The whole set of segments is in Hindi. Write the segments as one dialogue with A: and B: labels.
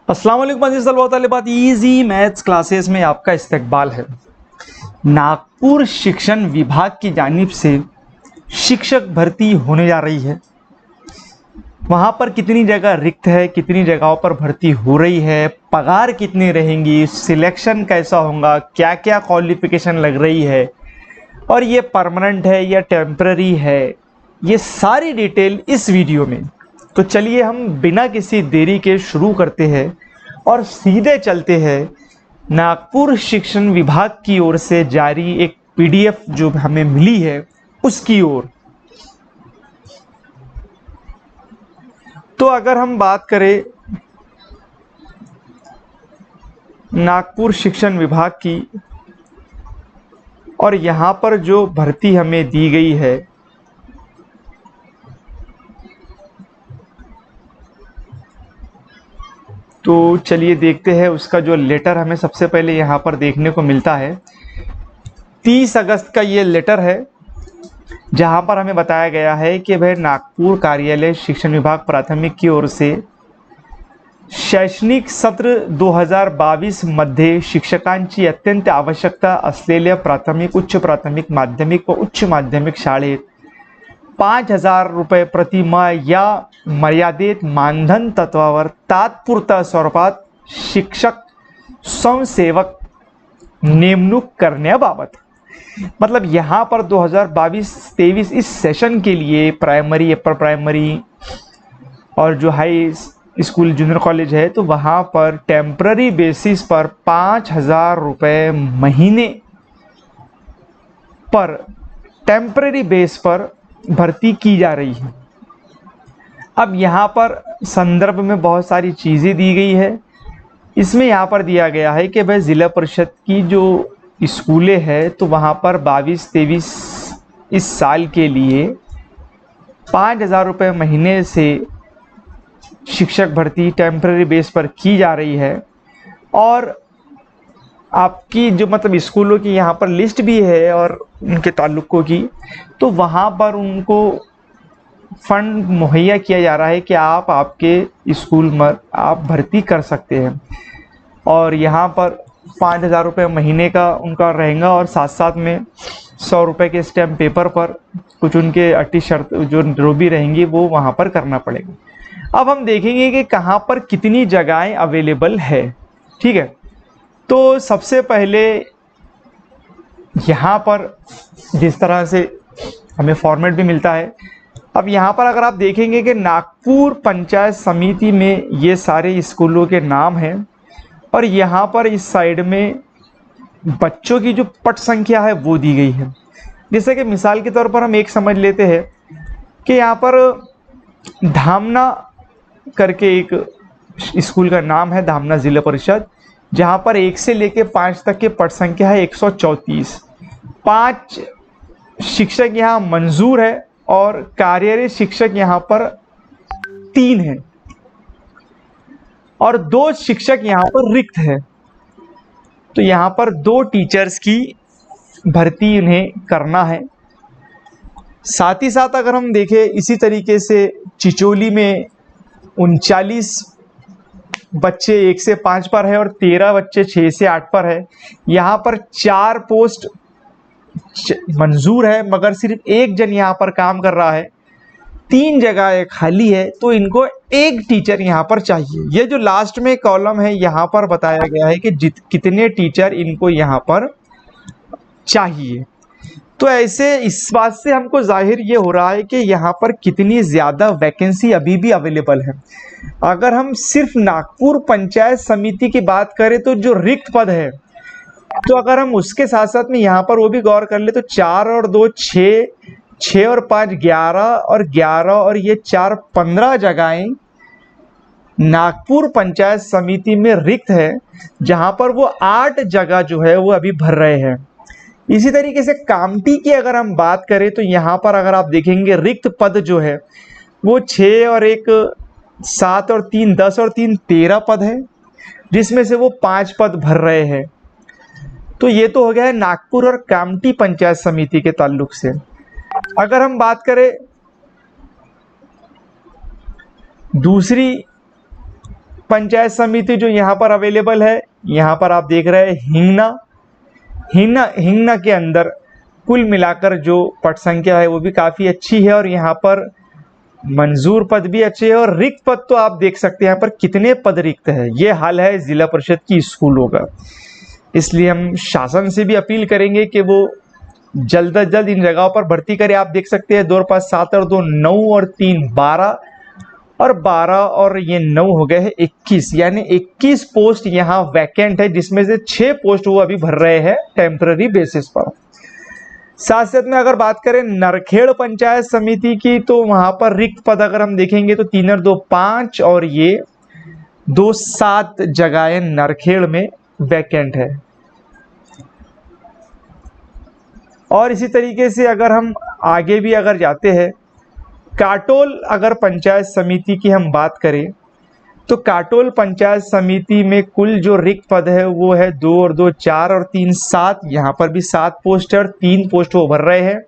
A: अस्सलाम वालेकुम अज़ीज़ तलबात ईजी मैथ्स क्लासेस में आपका इस्तकबाल है। नागपुर शिक्षण विभाग की जानिब से शिक्षक भर्ती होने जा रही है। वहाँ पर कितनी जगह रिक्त है, कितनी जगहों पर भर्ती हो रही है, पगार कितनी रहेंगी, सिलेक्शन कैसा होगा, क्या क्या क्वालिफिकेशन लग रही है और ये परमानेंट है या टेम्पररी है, ये सारी डिटेल इस वीडियो में। तो चलिए हम बिना किसी देरी के शुरू करते हैं और सीधे चलते हैं नागपुर शिक्षण विभाग की ओर से जारी एक पीडीएफ जो हमें मिली है उसकी ओर। तो अगर हम बात करें नागपुर शिक्षण विभाग की और यहाँ पर जो भर्ती हमें दी गई है, तो चलिए देखते हैं उसका जो लेटर हमें सबसे पहले यहाँ पर देखने को मिलता है। 30 अगस्त का ये लेटर है जहाँ पर हमें बताया गया है कि भाई नागपुर कार्यालय शिक्षण विभाग प्राथमिक की ओर से शैक्षणिक सत्र 2022 मध्ये शिक्षकांची अत्यंत आवश्यकता असलेल्या प्राथमिक, उच्च प्राथमिक, माध्यमिक व उच्च माध्यमिक शाळेत 5,000 रुपये प्रतिमाह या मर्यादित मानधन तत्वावर तात्पुरता स्वरूपात शिक्षक स्वयंसेवक नेमणूक करण्याबाबत। मतलब यहाँ पर 2022-23 इस सेशन के लिए प्राइमरी, अपर प्राइमरी और जो हाई स्कूल जूनियर कॉलेज है तो वहाँ पर टेम्पररी बेसिस पर 5,000 रुपये महीने पर टेम्पररी बेस पर भर्ती की जा रही है। अब यहाँ पर संदर्भ में बहुत सारी चीज़ें दी गई है। इसमें यहाँ पर दिया गया है कि भाई ज़िला परिषद की जो स्कूलें हैं तो वहाँ पर 22-23 इस साल के लिए 5,000 रुपये महीने से शिक्षक भर्ती टेम्पररी बेस पर की जा रही है। और आपकी जो मतलब स्कूलों की यहाँ पर लिस्ट भी है और उनके ताल्लुकों की, तो वहाँ पर उनको फंड मुहैया किया जा रहा है कि आप आपके स्कूल में आप भर्ती कर सकते हैं। और यहाँ पर 5,000 रुपये महीने का उनका रहेगा और साथ साथ में 100 रुपये के स्टैम्प पेपर पर कुछ उनके अटी शर्त जो भी रहेंगी वो वहाँ पर करना पड़ेगा। अब हम देखेंगे कि कहाँ पर कितनी जगहें अवेलेबल है। ठीक है, तो सबसे पहले यहाँ पर जिस तरह से हमें फॉर्मेट भी मिलता है, अब यहाँ पर अगर आप देखेंगे कि नागपुर पंचायत समिति में ये सारे स्कूलों के नाम हैं और यहाँ पर इस साइड में बच्चों की जो पट संख्या है वो दी गई है। जैसे कि मिसाल के तौर पर हम एक समझ लेते हैं कि यहाँ पर धामना करके एक स्कूल का नाम है, धामना जिला परिषद, जहाँ पर 1 से लेके 5 तक के पट संख्या है 134। 5 शिक्षक यहाँ मंजूर है और कार्यरत शिक्षक यहाँ पर 3 है और 2 शिक्षक यहाँ पर रिक्त है। तो यहाँ पर 2 टीचर्स की भर्ती उन्हें करना है। साथ ही साथ अगर हम देखें इसी तरीके से चिचोली में 39 बच्चे 1 से 5 पर है और 13 बच्चे 6 से 8 पर है। यहाँ पर 4 पोस्ट मंजूर है मगर सिर्फ 1 जन यहाँ पर काम कर रहा है। 3 जगह खाली है तो इनको 1 टीचर यहाँ पर चाहिए। ये जो लास्ट में कॉलम है यहाँ पर बताया गया है कि कितने टीचर इनको यहाँ पर चाहिए। तो ऐसे इस बात से हमको जाहिर ये हो रहा है कि यहाँ पर कितनी ज़्यादा वैकेंसी अभी भी अवेलेबल है। अगर हम सिर्फ नागपुर पंचायत समिति की बात करें तो जो रिक्त पद है, तो अगर हम उसके साथ साथ में यहाँ पर वो भी गौर कर ले तो 4 और 2 6, 6 और 5 11 और 11 और ये 4 15 जगहें नागपुर पंचायत समिति में रिक्त है, जहाँ पर वो 8 जगह जो है वो अभी भर रहे हैं। इसी तरीके से कामटी की अगर हम बात करें तो यहाँ पर अगर आप देखेंगे रिक्त पद जो है वो 6 और 1 7 और 3 10 और 3 13 पद है, जिसमें से वो 5 पद भर रहे हैं। तो ये तो हो गया है नागपुर और कामटी पंचायत समिति के ताल्लुक से। अगर हम बात करें दूसरी पंचायत समिति जो यहाँ पर अवेलेबल है, यहाँ पर आप देख रहे हैं हिंगना के अंदर कुल मिलाकर जो पद संख्या है वो भी काफ़ी अच्छी है और यहाँ पर मंजूर पद भी अच्छे हैं और रिक्त पद तो आप देख सकते हैं यहाँ पर कितने पद रिक्त है। ये हाल है जिला परिषद की स्कूलों का। इसलिए हम शासन से भी अपील करेंगे कि वो जल्द से जल्द इन जगहों पर भर्ती करें। आप देख सकते हैं 2 और 5 7 और 2 9 और 3 12 और 12 और ये 9 हो गए हैं 21, यानी 21 पोस्ट यहाँ वैकेंट है, जिसमें से 6 पोस्ट वो अभी भर रहे हैं टेम्पररी बेसिस पर। साथ साथ में अगर बात करें नरखेड़ पंचायत समिति की, तो वहां पर रिक्त पद अगर हम देखेंगे तो 3 और 2 5 और ये 2 7 जगहें नरखेड़ में वैकेंट है। और इसी तरीके से अगर हम आगे भी अगर जाते हैं, काटोल अगर पंचायत समिति की हम बात करें तो काटोल पंचायत समिति में कुल जो रिक्त पद है वो है 2 और 2 4 और 3 7। यहाँ पर भी 7 पोस्ट है और 3 पोस्ट वो भर रहे हैं।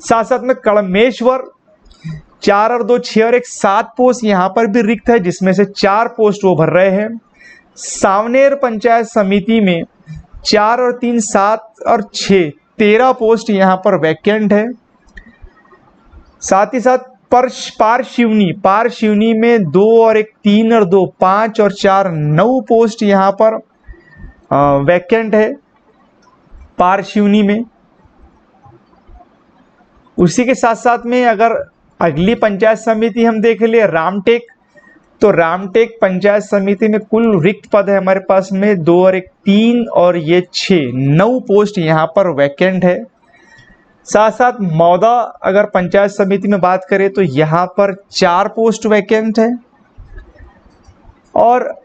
A: साथ साथ में कड़मेश्वर 4 और 2 6 और 1 7 पोस्ट यहाँ पर भी रिक्त है, जिसमें से 4 पोस्ट वो भर रहे हैं। सावनेर पंचायत समिति में 4 और 3 7 और 6 13 पोस्ट यहाँ पर वैकेंट है। साथ ही साथ पारशिवनी में 2 और 1 3 और 2 5 और 4 9 पोस्ट यहाँ पर वैकेंट है पारशिवनी में। उसी के साथ साथ में अगर अगली पंचायत समिति हम देख ले रामटेक, तो रामटेक पंचायत समिति में कुल रिक्त पद है हमारे पास में 2 और 1 3 और ये 6 9 पोस्ट यहाँ पर वैकेंट है। साथ साथ मौदा अगर पंचायत समिति में बात करें तो यहाँ पर 4 पोस्ट वैकेंट है। और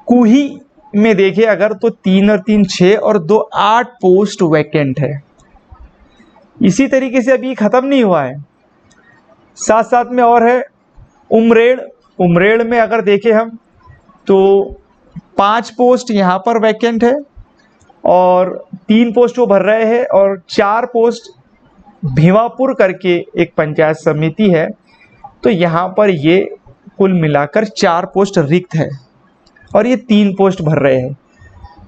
A: कुही में देखें अगर तो 3 और 3 6 और 2 8 पोस्ट वैकेंट है। इसी तरीके से अभी खत्म नहीं हुआ है, साथ साथ में और है उमरेड़ में अगर देखें हम तो 5 पोस्ट यहाँ पर वैकेंट है और 3 पोस्ट वो भर रहे हैं और 4 पोस्ट भीमापुर करके एक पंचायत समिति है, तो यहाँ पर ये कुल मिलाकर 4 पोस्ट रिक्त है और ये 3 पोस्ट भर रहे हैं।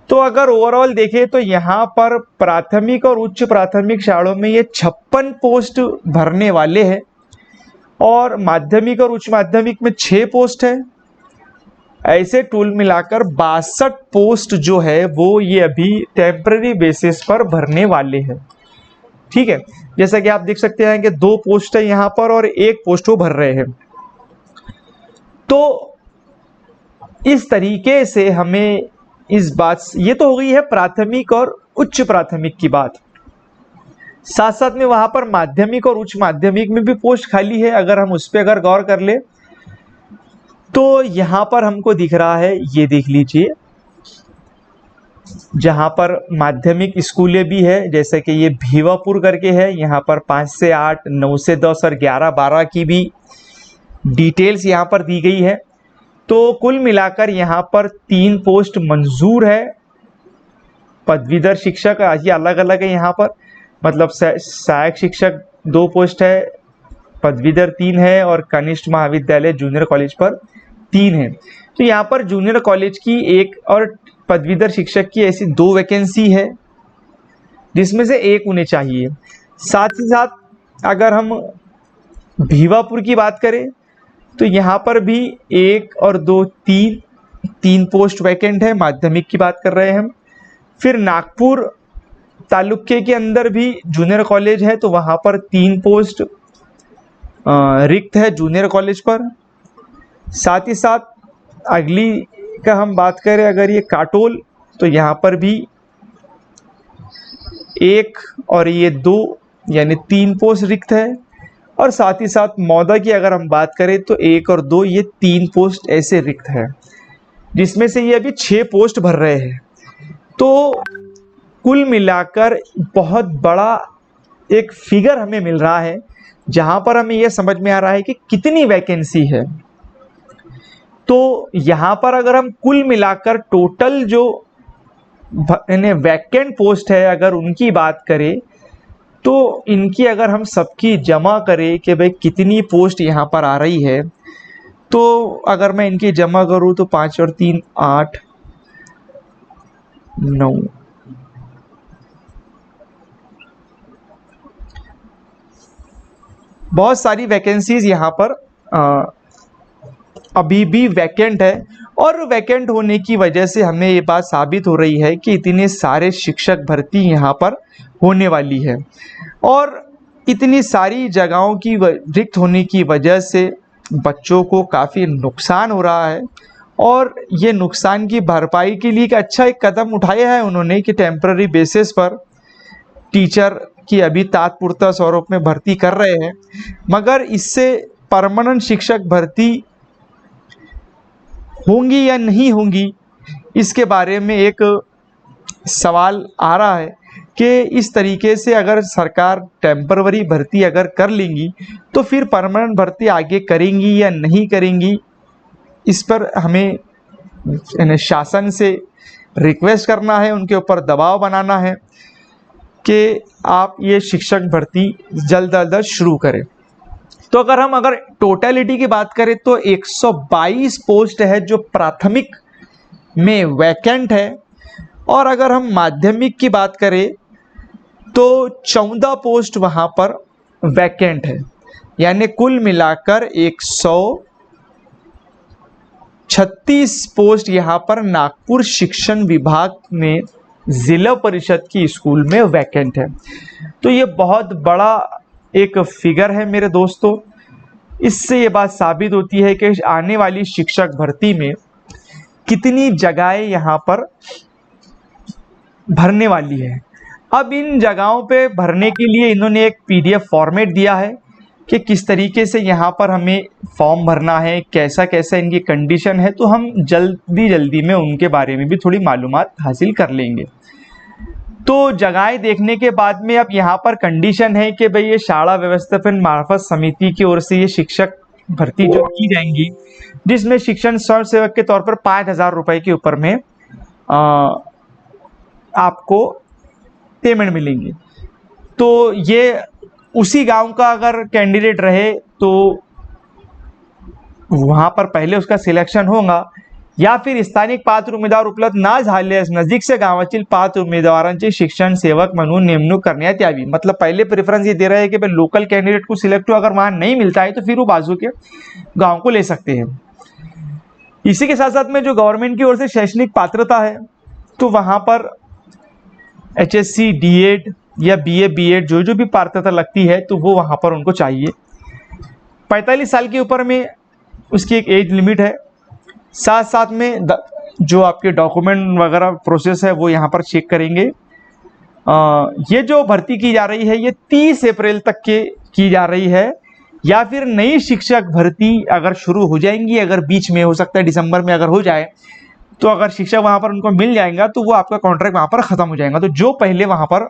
A: तो अगर ओवरऑल देखें तो यहाँ पर प्राथमिक और उच्च प्राथमिक शालाओं में ये 56 पोस्ट भरने वाले हैं और माध्यमिक और उच्च माध्यमिक में 6 पोस्ट है। ऐसे टोल मिलाकर 62 पोस्ट जो है वो ये अभी टेम्पररी बेसिस पर भरने वाले हैं। ठीक है, जैसा कि आप देख सकते हैं कि 2 पोस्ट है यहाँ पर और 1 पोस्ट वो भर रहे हैं। तो इस तरीके से हमें इस बात, ये तो हो गई है प्राथमिक और उच्च प्राथमिक की बात। साथ साथ में वहां पर माध्यमिक और उच्च माध्यमिक में भी पोस्ट खाली है। अगर हम उस पर अगर गौर कर ले तो यहाँ पर हमको दिख रहा है, ये देख लीजिए, जहाँ पर माध्यमिक स्कूलें भी है, जैसे कि ये भीवापुर करके है, यहाँ पर 5 से 8 9 से 10 और 11 12 की भी डिटेल्स यहाँ पर दी गई है। तो कुल मिलाकर यहाँ पर 3 पोस्ट मंजूर है। पदवीधर शिक्षक ये अलग अलग है यहाँ पर, मतलब सहायक शिक्षक 2 पोस्ट है, पदवीधर 3 है और कनिष्ठ महाविद्यालय जूनियर कॉलेज पर 3 है। तो यहाँ पर जूनियर कॉलेज की 1 और पदवीधर शिक्षक की ऐसी 2 वैकेंसी है, जिसमें से 1 उन्हें चाहिए। साथ ही साथ अगर हम भीवापुर की बात करें तो यहाँ पर भी 1 और 2 3 पोस्ट वैकेंट है, माध्यमिक की बात कर रहे हैं हम। फिर नागपुर तालुके के अंदर भी जूनियर कॉलेज है, तो वहाँ पर 3 पोस्ट रिक्त है जूनियर कॉलेज पर। साथ ही साथ अगली का हम बात करें अगर ये काटोल, तो यहाँ पर भी 1 और ये 2 यानी 3 पोस्ट रिक्त है। और साथ ही साथ मौदा की अगर हम बात करें तो 1 और 2 ये 3 पोस्ट ऐसे रिक्त है, जिसमें से ये अभी 6 पोस्ट भर रहे हैं। तो कुल मिलाकर बहुत बड़ा एक फिगर हमें मिल रहा है, जहाँ पर हमें यह समझ में आ रहा है कि कितनी वैकेंसी है। तो यहाँ पर अगर हम कुल मिलाकर टोटल जो वैकेंट पोस्ट है अगर उनकी बात करें तो इनकी अगर हम सबकी जमा करें कि भाई कितनी पोस्ट यहाँ पर आ रही है, तो अगर मैं इनकी जमा करूँ तो 5 और 3 8 9, बहुत सारी वैकेंसीज यहाँ पर अभी भी वैकेंट है। और वैकेंट होने की वजह से हमें ये बात साबित हो रही है कि इतने सारे शिक्षक भर्ती यहाँ पर होने वाली है। और इतनी सारी जगहों की रिक्त होने की वजह से बच्चों को काफ़ी नुकसान हो रहा है। और ये नुकसान की भरपाई के लिए एक अच्छा एक कदम उठाया है उन्होंने कि टेम्पररी बेसिस पर टीचर की अभी तात्पुरता स्वरूप में भर्ती कर रहे हैं, मगर इससे परमानेंट शिक्षक भर्ती होंगी या नहीं होंगी इसके बारे में एक सवाल आ रहा है कि इस तरीके से अगर सरकार टेम्पररी भर्ती अगर कर लेंगी तो फिर परमानेंट भर्ती आगे करेंगी या नहीं करेंगी, इस पर हमें शासन से रिक्वेस्ट करना है, उनके ऊपर दबाव बनाना है कि आप ये शिक्षक भर्ती जल्द अज जल्द शुरू करें। तो अगर टोटलिटी की बात करें तो 122 पोस्ट है जो प्राथमिक में वैकेंट है। और अगर हम माध्यमिक की बात करें तो 14 पोस्ट वहाँ पर वैकेंट है, यानी कुल मिलाकर 136 पोस्ट यहाँ पर नागपुर शिक्षण विभाग में जिला परिषद की स्कूल में वैकेंट है। तो ये बहुत बड़ा एक फिगर है मेरे दोस्तों। इससे ये बात साबित होती है कि आने वाली शिक्षक भर्ती में कितनी जगहें यहाँ पर भरने वाली है। अब इन जगहों पे भरने के लिए इन्होंने एक PDF फॉर्मेट दिया है कि किस तरीके से यहाँ पर हमें फॉर्म भरना है, कैसा कैसा इनकी कंडीशन है। तो हम जल्दी में उनके बारे में भी थोड़ी मालूमात हासिल कर लेंगे। तो जगहें देखने के बाद में अब यहाँ पर कंडीशन है कि भाई ये शाला व्यवस्थापन मार्फत समिति की ओर से ये शिक्षक भर्ती जो की जाएंगी, जिसमें शिक्षण स्वयं सेवक के तौर पर 5,000 रुपये के ऊपर में आपको पेमेंट मिलेंगी। तो ये उसी गांव का अगर कैंडिडेट रहे तो वहाँ पर पहले उसका सिलेक्शन होगा, या फिर स्थानिक पात्र उमेदवार उपलब्ध ना झाल्यास नजीकच्या गावातील पात्र उमेदवारांची शिक्षण सेवक म्हणून नेमणूक करण्यात यावी। मतलब पहले प्रेफरेंस ये दे रहे हैं कि भाई लोकल कैंडिडेट को सिलेक्ट हो, अगर वहाँ नहीं मिलता है तो फिर वो बाजू के गाँव को ले सकते हैं। इसी के साथ साथ में जो गवर्नमेंट की ओर से शैक्षणिक पात्रता है तो वहाँ पर HSC D.Ed या BA B.Ed जो भी पात्रता लगती है तो वो वहाँ पर उनको चाहिए। 45 साल के ऊपर में उसकी एक एज लिमिट है। साथ साथ में जो आपके डॉक्यूमेंट वगैरह प्रोसेस है वो यहाँ पर चेक करेंगे। ये जो भर्ती की जा रही है ये 30 अप्रैल तक की जा रही है, या फिर नई शिक्षक भर्ती अगर शुरू हो जाएंगी, अगर बीच में हो सकता है दिसंबर में अगर हो जाए तो अगर शिक्षक वहाँ पर उनको मिल जाएगा तो वो आपका कॉन्ट्रैक्ट वहाँ पर ख़त्म हो जाएगा। तो जो पहले वहाँ पर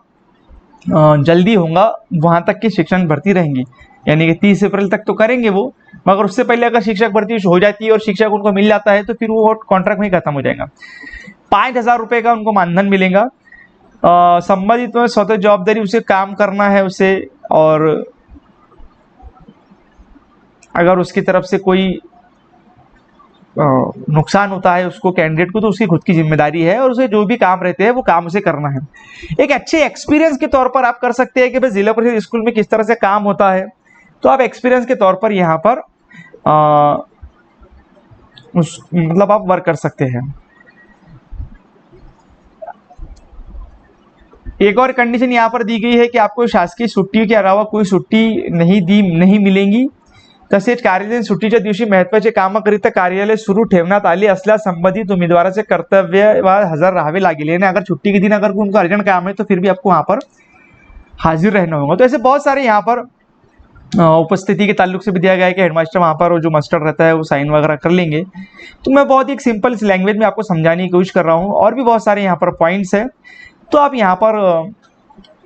A: जल्दी होगा वहाँ तक की शिक्षण भर्ती रहेंगी, यानी कि 30 अप्रैल तक तो करेंगे वो, मगर उससे पहले अगर शिक्षक भर्ती हो जाती है और शिक्षक उनको मिल जाता है तो फिर वो कॉन्ट्रैक्ट में खत्म हो जाएगा। 5,000 रुपये का उनको मानधन मिलेगा। संबंधित में स्वतः जवाबदारी उसे काम करना है उसे, और अगर उसकी तरफ से कोई नुकसान होता है उसको कैंडिडेट को तो उसकी खुद की जिम्मेदारी है, और उसे जो भी काम रहते हैं वो काम उसे करना है। एक अच्छे एक्सपीरियंस के तौर पर आप कर सकते हैं कि भाई जिला परिषद स्कूल में किस तरह से काम होता है, तो आप एक्सपीरियंस के तौर पर यहाँ पर मतलब आप वर्क कर सकते हैं। एक और कंडीशन यहाँ पर दी गई है कि आपको शासकीय छुट्टी के अलावा कोई छुट्टी नहीं मिलेंगी। तसेच कार्यालयीन सुट्टीच्या दिवशी महत्त्वाचे कामाकरिता कार्यालय सुरू ठेवण्यात आले असल्यास संबंधित उम्मीदवाराचे कर्तव्य हजर राहावे लागेल। यानी अगर छुट्टी के दिन अगर उनको अर्जेंट काम है तो फिर भी आपको वहाँ पर हाजिर रहना होगा। तो ऐसे बहुत सारे यहाँ पर उपस्थिति के ताल्लुक से भी दिया गया है कि हेडमास्टर वहाँ पर जो मास्टर रहता है वो साइन वगैरह कर लेंगे। तो मैं बहुत ही सिंपल लैंग्वेज में आपको समझाने की कोशिश कर रहा हूँ, और भी बहुत सारे यहाँ पर पॉइंट्स है, तो आप यहाँ पर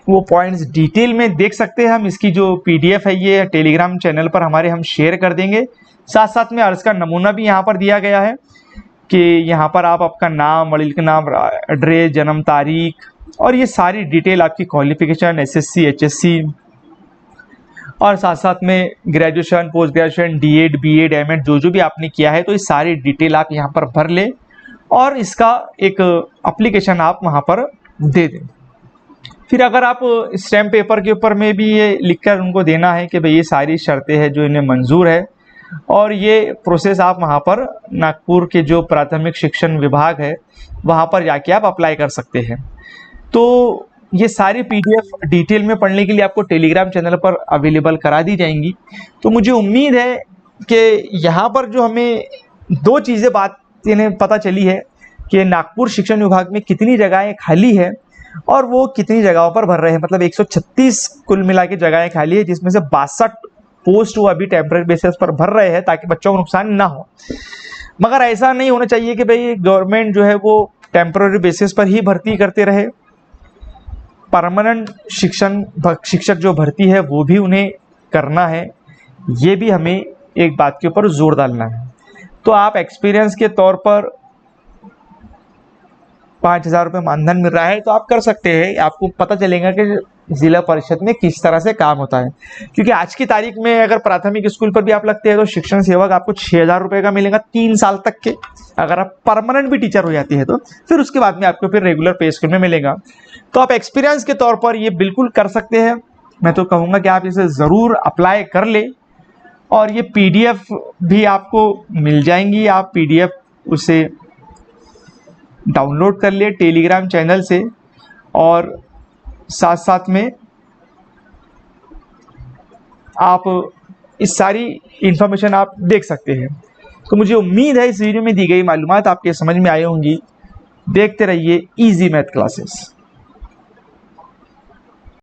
A: वो पॉइंट्स डिटेल में देख सकते हैं। हम इसकी जो PDF है ये टेलीग्राम चैनल पर हमारे हम शेयर कर देंगे। साथ साथ में अर्ज का नमूना भी यहाँ पर दिया गया है कि यहाँ पर आप आपका नाम, वकील का नाम, एड्रेस, जन्म तारीख और ये सारी डिटेल आपकी क्वालिफिकेशन, SSC HSC और साथ साथ में graduation, post graduation, DEd, BEd, MEd जो भी आपने किया है, तो ये सारी डिटेल आप यहाँ पर भर ले और इसका एक एप्लीकेशन आप वहाँ पर दे दें। फिर अगर आप स्टैम्प पेपर के ऊपर में भी ये लिखकर उनको देना है कि भाई ये सारी शर्तें हैं जो इन्हें मंजूर है, और ये प्रोसेस आप वहाँ पर नागपुर के जो प्राथमिक शिक्षण विभाग है वहाँ पर जाके आप अप्लाई कर सकते हैं। तो ये सारी पीडीएफ डिटेल में पढ़ने के लिए आपको टेलीग्राम चैनल पर अवेलेबल करा दी जाएंगी। तो मुझे उम्मीद है कि यहाँ पर जो हमें दो चीज़ें बात इन्हें पता चली है कि नागपुर शिक्षण विभाग में कितनी जगहें खाली है और वो कितनी जगहों पर भर रहे हैं। मतलब 136 कुल मिला के जगहें खाली है, जिसमें से 62 पोस्ट वो अभी टेम्परेरी बेसिस पर भर रहे हैं ताकि बच्चों को नुकसान ना हो। मगर ऐसा नहीं होना चाहिए कि भाई गवर्नमेंट जो है वो टेम्परेरी बेसिस पर ही भर्ती करते रहे। परमानेंट शिक्षक जो भर्ती है वो भी उन्हें करना है, ये भी हमें एक बात के ऊपर जोर डालना है। तो आप एक्सपीरियंस के तौर पर 5,000 रुपये मानधन मिल रहा है तो आप कर सकते हैं। आपको पता चलेगा कि जिला परिषद में किस तरह से काम होता है, क्योंकि आज की तारीख में अगर प्राथमिक स्कूल पर भी आप लगते हैं तो शिक्षण सेवक आपको 6,000 रुपये का मिलेगा 3 साल तक के। अगर आप परमानेंट भी टीचर हो जाती है तो फिर उसके बाद में आपको फिर रेगुलर पे स्कूल में मिलेगा। तो आप एक्सपीरियंस के तौर पर ये बिल्कुल कर सकते हैं। मैं तो कहूँगा कि आप इसे ज़रूर अप्लाई कर ले और ये पीडीएफ भी आपको मिल जाएंगी। आप पीडीएफ उसे डाउनलोड कर लिए टेलीग्राम चैनल से और साथ साथ में आप इस सारी इंफॉर्मेशन आप देख सकते हैं। तो मुझे उम्मीद है इस वीडियो में दी गई मालूमात आपके समझ में आई होंगी। देखते रहिए इजी मैथ क्लासेस।